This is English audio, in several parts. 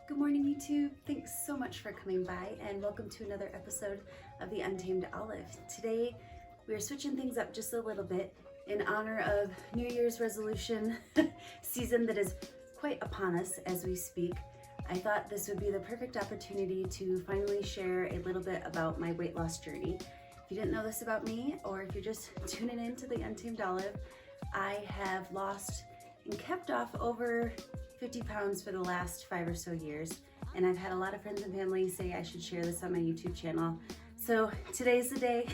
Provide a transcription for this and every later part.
Good morning, YouTube. Thanks so much for coming by and welcome to another episode of the Untamed Olive. Today, we are switching things up just a little bit in honor of New Year's resolution season that is quite upon us as we speak. I thought this would be the perfect opportunity to finally share a little bit about my weight loss journey. If you didn't know this about me, or if you're just tuning in to the Untamed Olive, I have lost and kept off over 50 pounds for the last 5 or so years. And I've had a lot of friends and family say I should share this on my YouTube channel. So today's the day.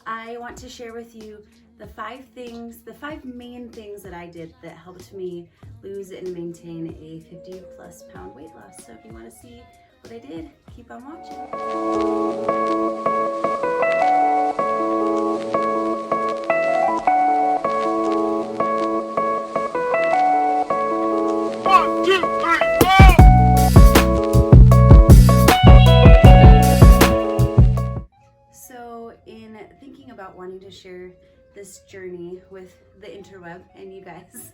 I want to share with you the 5 main things that I did that helped me lose and maintain a 50+ pound weight loss. So if you want to see what I did, keep on watching. Wanting to share this journey with the interweb and you guys,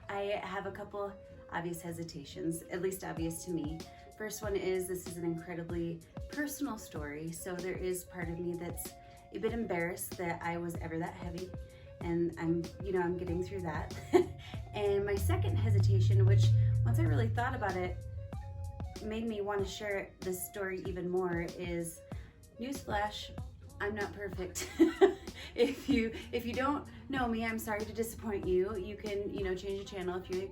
I have a couple obvious hesitations, at least obvious to me. First one is this is an incredibly personal story, so there is part of me that's a bit embarrassed that I was ever that heavy, and I'm getting through that. And my second hesitation, which once I really thought about it, made me want to share this story even more, is newsflash, I'm not perfect. If you don't know me, I'm sorry to disappoint you. You can, change the channel if you're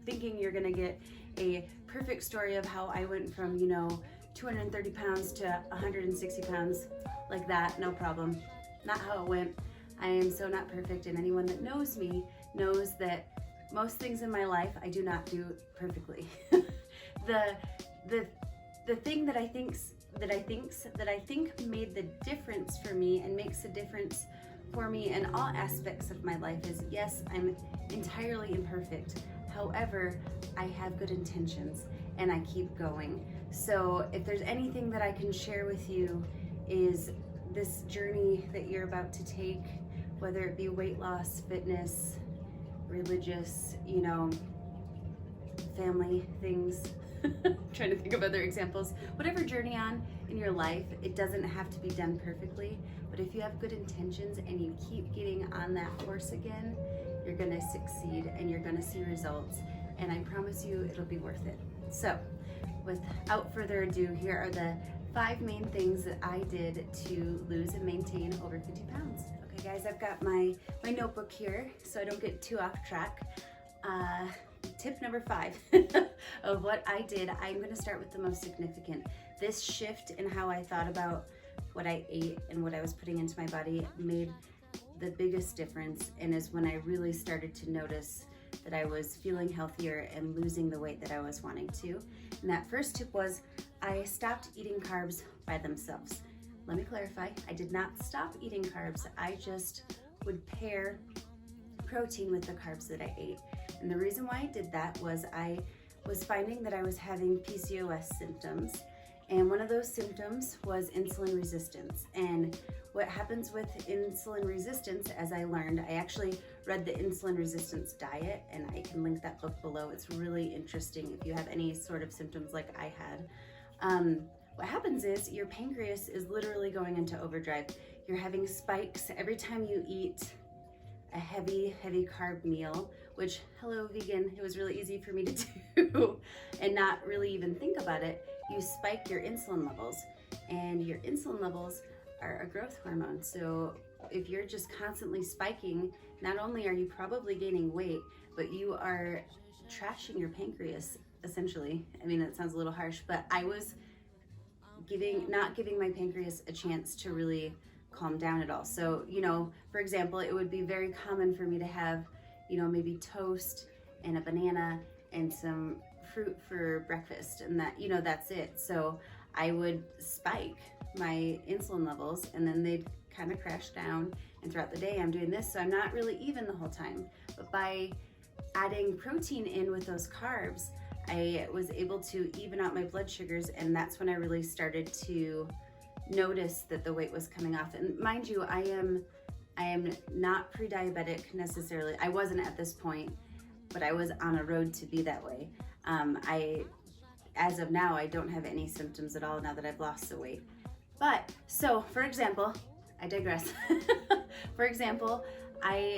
thinking you're gonna get a perfect story of how I went from, 230 pounds to 160 pounds like that, no problem. Not how it went. I am so not perfect, and anyone that knows me knows that most things in my life I do not do perfectly. The thing that I think made the difference for me and makes a difference for me in all aspects of my life is, yes, I'm entirely imperfect. However, I have good intentions and I keep going. So if there's anything that I can share with you is this journey that you're about to take, whether it be weight loss, fitness, religious, family things, trying to think of other examples, whatever journey on in your life, it doesn't have to be done perfectly, but if you have good intentions and you keep getting on that horse again, you're gonna succeed and you're gonna see results, and I promise you it'll be worth it. So without further ado, here are the 5 main things that I did to lose and maintain over 50 pounds. Okay guys, I've got my notebook here so I don't get too off track. Tip number 5 of what I did, I'm going to start with the most significant. This shift in how I thought about what I ate and what I was putting into my body made the biggest difference, and is when I really started to notice that I was feeling healthier and losing the weight that I was wanting to. And that first tip was I stopped eating carbs by themselves. Let me clarify, I did not stop eating carbs. I just would pair protein with the carbs that I ate. And the reason why I did that was I was finding that I was having PCOS symptoms, and one of those symptoms was insulin resistance. And what happens with insulin resistance, as I learned, I actually read the insulin resistance diet, and I can link that book below. It's really interesting if you have any sort of symptoms like I had. What happens is your pancreas is literally going into overdrive. You're having spikes every time you eat a heavy carb meal, which, hello vegan, it was really easy for me to do and not really even think about it. You spike your insulin levels, and your insulin levels are a growth hormone. So if you're just constantly spiking, not only are you probably gaining weight, but you are trashing your pancreas, essentially. I mean, that sounds a little harsh, but I was not giving my pancreas a chance to really calm down at all. So, for example, it would be very common for me to have, maybe toast and a banana and some fruit for breakfast, and that, that's it. So I would spike my insulin levels, and then they'd kind of crash down, and throughout the day I'm doing this, so I'm not really even the whole time. But by adding protein in with those carbs, I was able to even out my blood sugars, and that's when I really started to notice that the weight was coming off. And mind you, I am not pre-diabetic necessarily. I wasn't at this point, but I was on a road to be that way. I as of now, I don't have any symptoms at all now that I've lost the weight. But, so for example, I digress. For example,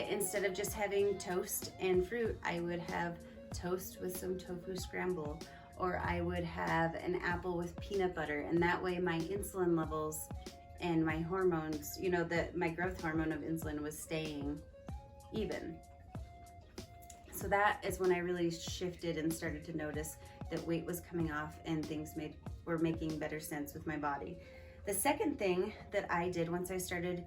instead of just having toast and fruit, I would have toast with some tofu scramble, or I would have an apple with peanut butter, and that way my insulin levels and my hormones, you know, my growth hormone of insulin was staying even. So that is when I really shifted and started to notice that weight was coming off and things were making better sense with my body. The second thing that I did once I started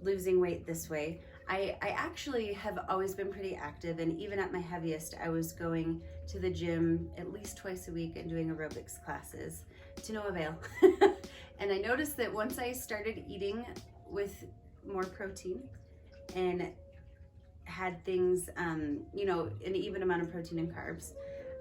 losing weight this way, I actually have always been pretty active, and even at my heaviest, I was going to the gym at least twice a week and doing aerobics classes to no avail. And I noticed that once I started eating with more protein and had things, you know, an even amount of protein and carbs,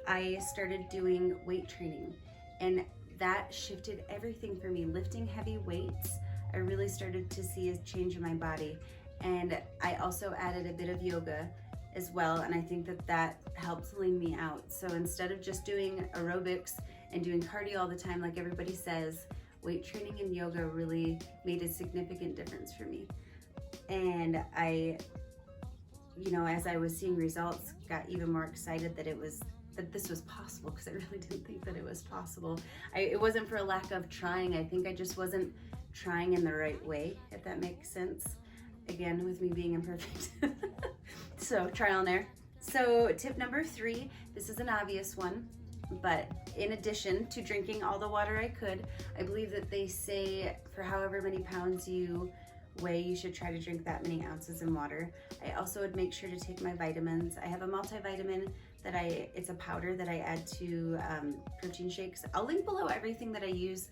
I started doing weight training, and that shifted everything for me. Lifting heavy weights, I really started to see a change in my body. And I also added a bit of yoga as well, and I think that helps lean me out. So instead of just doing aerobics and doing cardio all the time like everybody says, weight training and yoga really made a significant difference for me. And I, you know, as I was seeing results, got even more excited that this was possible, because I really didn't think that it was possible. It wasn't for a lack of trying. I think I just wasn't trying in the right way, if that makes sense. Again, with me being imperfect. So trial and error. So tip number 3, this is an obvious one, but in addition to drinking all the water I could, I believe that they say for however many pounds you weigh, you should try to drink that many ounces in water. I also would make sure to take my vitamins. I have a multivitamin it's a powder that I add to protein shakes. I'll link below everything that I use.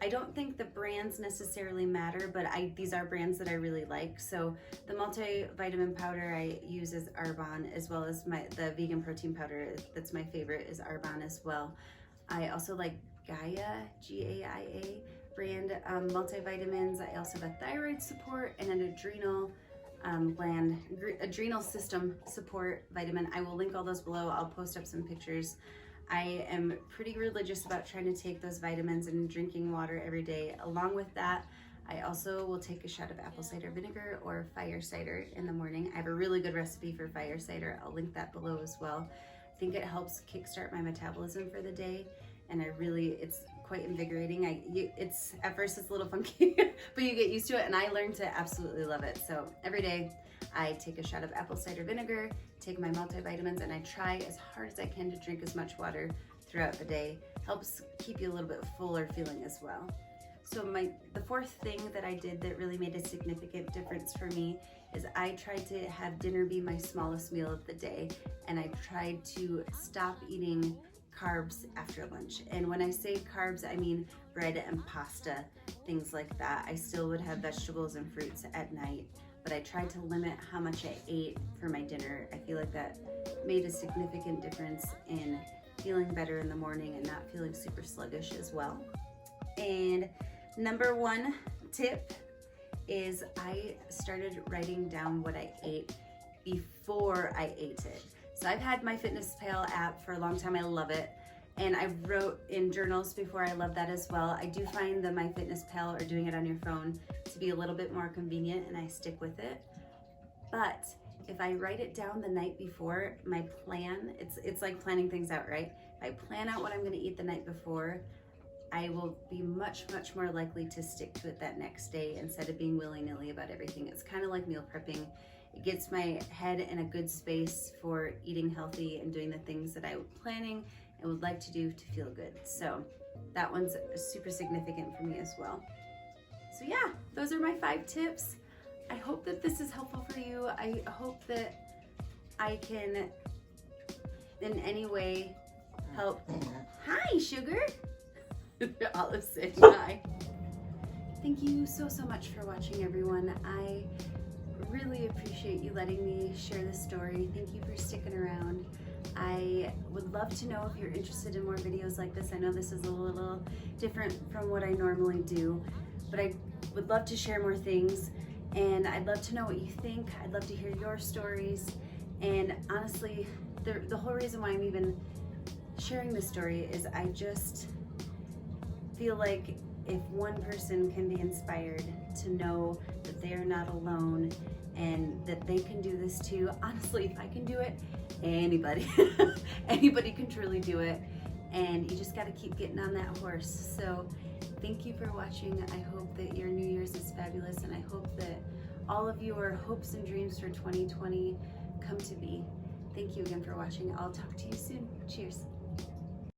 I don't think the brands necessarily matter, but these are brands that I really like. So the multivitamin powder I use is Arbonne, as well as the vegan protein powder that's my favorite is Arbonne as well. I also like GAIA, G-A-I-A brand multivitamins. I also have a thyroid support and an adrenal system support vitamin. I will link all those below. I'll post up some pictures. I am pretty religious about trying to take those vitamins and drinking water every day. Along with that, I also will take a shot of apple cider vinegar or fire cider in the morning. I have a really good recipe for fire cider. I'll link that below as well. I think it helps kickstart my metabolism for the day, and it's quite invigorating. At first it's a little funky, but you get used to it, and I learned to absolutely love it. So every day I take a shot of apple cider vinegar, take my multivitamins, and I try as hard as I can to drink as much water throughout the day. Helps keep you a little bit fuller feeling as well. So the fourth thing that I did that really made a significant difference for me is I tried to have dinner be my smallest meal of the day, and I tried to stop eating carbs after lunch. And when I say carbs, I mean bread and pasta, things like that. I still would have vegetables and fruits at night, but I tried to limit how much I ate for my dinner. I feel like that made a significant difference in feeling better in the morning and not feeling super sluggish as well. And number 1 tip is I started writing down what I ate before I ate it. So I've had my MyFitnessPal app for a long time. I love it. And I wrote in journals before. I love that as well. I do find the MyFitnessPal or doing it on your phone to be a little bit more convenient, and I stick with it. But if I write it down the night before, my plan, it's like planning things out, right? If I plan out what I'm gonna eat the night before, I will be much, much more likely to stick to it that next day instead of being willy-nilly about everything. It's kind of like meal prepping. It gets my head in a good space for eating healthy and doing the things that I'm planning and would like to do to feel good. So that one's super significant for me as well. So yeah, those are my 5 tips. I hope that this is helpful for you. I hope that I can in any way help. Hi, sugar. Olive saying hi. Thank you so much for watching, everyone. I really appreciate you letting me share this story. Thank you for sticking around. I would love to know if you're interested in more videos like this. I know this is a little different from what I normally do, but I would love to share more things, and I'd love to know what you think. I'd love to hear your stories. And honestly, the whole reason why I'm even sharing this story is I just feel like if one person can be inspired to know that they are not alone and that they can do this too, honestly, if I can do it, anybody, anybody can truly do it. And you just got to keep getting on that horse. So thank you for watching. I hope that your New Year's is fabulous, and I hope that all of your hopes and dreams for 2020 come to be. Thank you again for watching. I'll talk to you soon. Cheers.